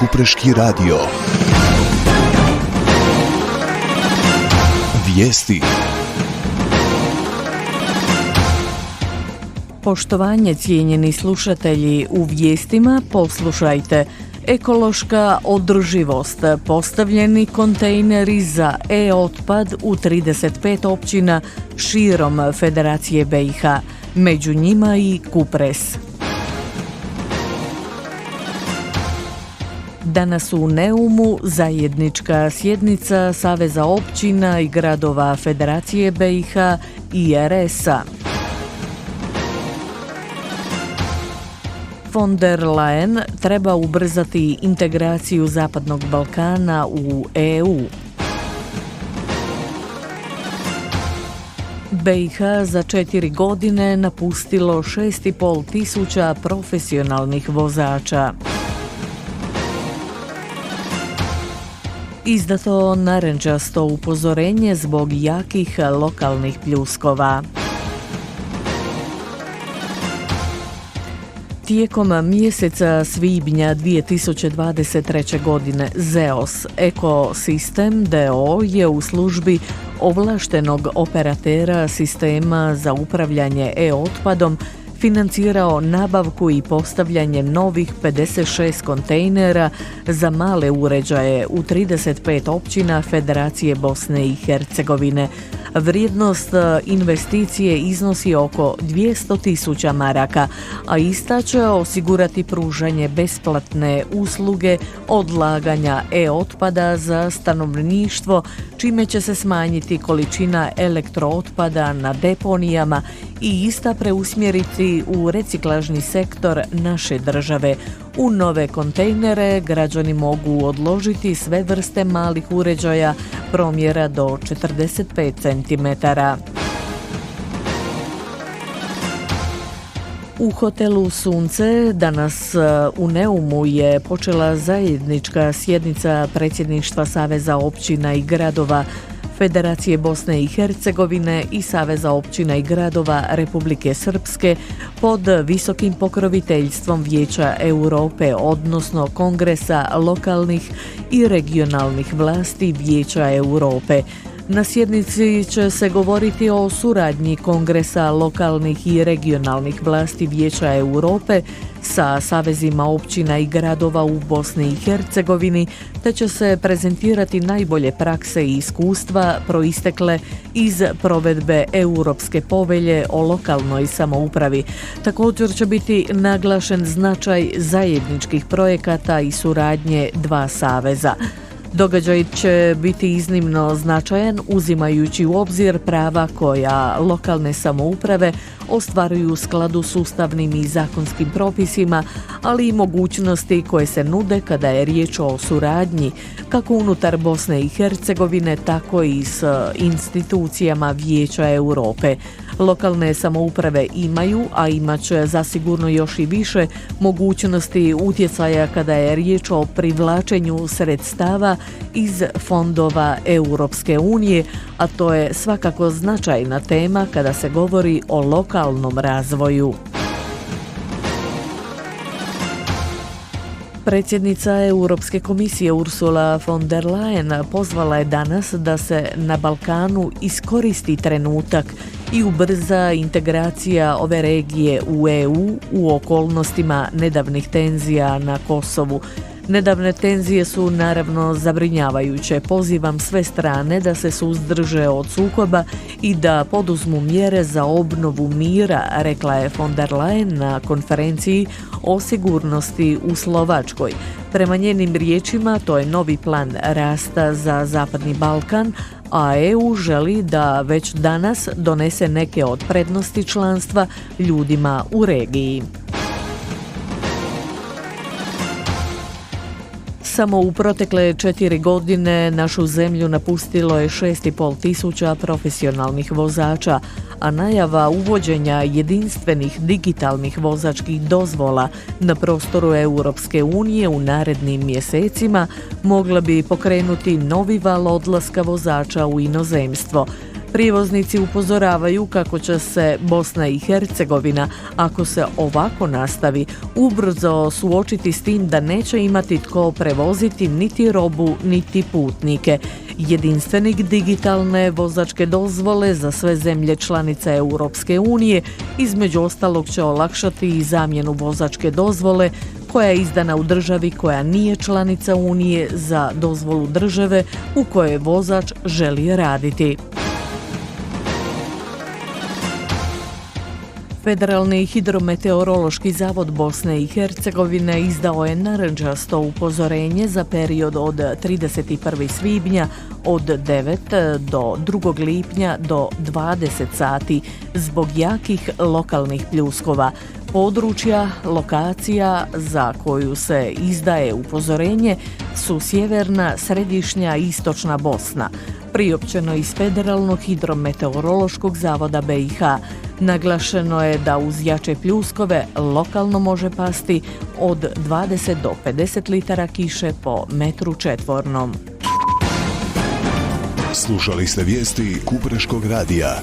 Kupreški radio. Vijesti. Poštovanje, cijenjeni slušatelji, u vijestima poslušajte. Ekološka održivost, postavljeni kontejneri za e-otpad u 35 općina širom Federacije BiH, među njima i Kupres. Danas u Neumu zajednička sjednica Saveza općina i gradova Federacije BiH i RS-a. Von der Leyen treba ubrzati integraciju Zapadnog Balkana u EU. BiH za 4 godine napustilo 6,5 tisuća profesionalnih vozača. Izdato narančasto upozorenje zbog jakih lokalnih pljuskova. Tijekom mjeseca svibnja 2023. godine ZEOS Ekosistem d.o.o. je u službi ovlaštenog operatera sistema za upravljanje e-otpadom financirao nabavku i postavljanje novih 56 kontejnera za male uređaje u 35 općina Federacije Bosne i Hercegovine. Vrijednost investicije iznosi oko 200.000 maraka, a ista će osigurati pružanje besplatne usluge odlaganja e-otpada za stanovništvo, čime će se smanjiti količina elektrootpada na deponijama i ista preusmjeriti u reciklažni sektor naše države. U nove kontejnere građani mogu odložiti sve vrste malih uređaja promjera do 45 cm. U hotelu Sunce danas u Neumu je počela zajednička sjednica predsjedništva Saveza općina i gradova Federacije Bosne i Hercegovine i Saveza općina i gradova Republike Srpske pod visokim pokroviteljstvom Vijeća Europe, odnosno Kongresa lokalnih i regionalnih vlasti Vijeća Europe. Na sjednici će se govoriti o suradnji Kongresa lokalnih i regionalnih vlasti Vijeća Europe sa savezima općina i gradova u Bosni i Hercegovini, te će se prezentirati najbolje prakse i iskustva proistekle iz provedbe Europske povelje o lokalnoj samoupravi. Također će biti naglašen značaj zajedničkih projekata i suradnje dva saveza. Događaj će biti iznimno značajan uzimajući u obzir prava koja lokalne samouprave ostvaruju u skladu s ustavnim i zakonskim propisima, ali i mogućnosti koje se nude kada je riječ o suradnji kako unutar Bosne i Hercegovine, tako i s institucijama Vijeća Europe. Lokalne samouprave imaju, a imat će zasigurno još i više mogućnosti utjecaja kada je riječ o privlačenju sredstava iz fondova Europske unije, a to je svakako značajna tema kada se govori o lokalnom razvoju. Predsjednica Europske komisije Ursula von der Leyen pozvala je danas da se na Balkanu iskoristi trenutak i ubrza integracija ove regije u EU u okolnostima nedavnih tenzija na Kosovu. Nedavne tenzije su naravno zabrinjavajuće. Pozivam sve strane da se suzdrže od sukoba i da poduzmu mjere za obnovu mira, rekla je von der Leyen na konferenciji o sigurnosti u Slovačkoj. Prema njenim riječima, to je novi plan rasta za Zapadni Balkan, a EU želi da već danas donese neke od prednosti članstva ljudima u regiji. Samo u protekle 4 godine našu zemlju napustilo je 6,5 tisuća profesionalnih vozača, a najava uvođenja jedinstvenih digitalnih vozačkih dozvola na prostoru Europske unije u narednim mjesecima mogla bi pokrenuti novi val odlaska vozača u inozemstvo. Prijevoznici upozoravaju kako će se Bosna i Hercegovina, ako se ovako nastavi, ubrzo suočiti s tim da neće imati tko prevoziti niti robu, niti putnike. Jedinstvenik digitalne vozačke dozvole za sve zemlje članice Europske unije između ostalog će olakšati i zamjenu vozačke dozvole koja je izdana u državi koja nije članica Unije za dozvolu države u kojoj vozač želi raditi. Federalni hidrometeorološki zavod Bosne i Hercegovine izdao je narandžasto upozorenje za period od 31. svibnja od 9 do 2. lipnja do 20 sati zbog jakih lokalnih pljuskova. Područja, lokacija za koju se izdaje upozorenje su sjeverna, središnja i istočna Bosna. Priopćeno iz Federalnog hidrometeorološkog zavoda BiH. Naglašeno je da uz jače pljuskove lokalno može pasti od 20 do 50 litara kiše po metru četvornom. Slušali ste vijesti Kupreškog radija.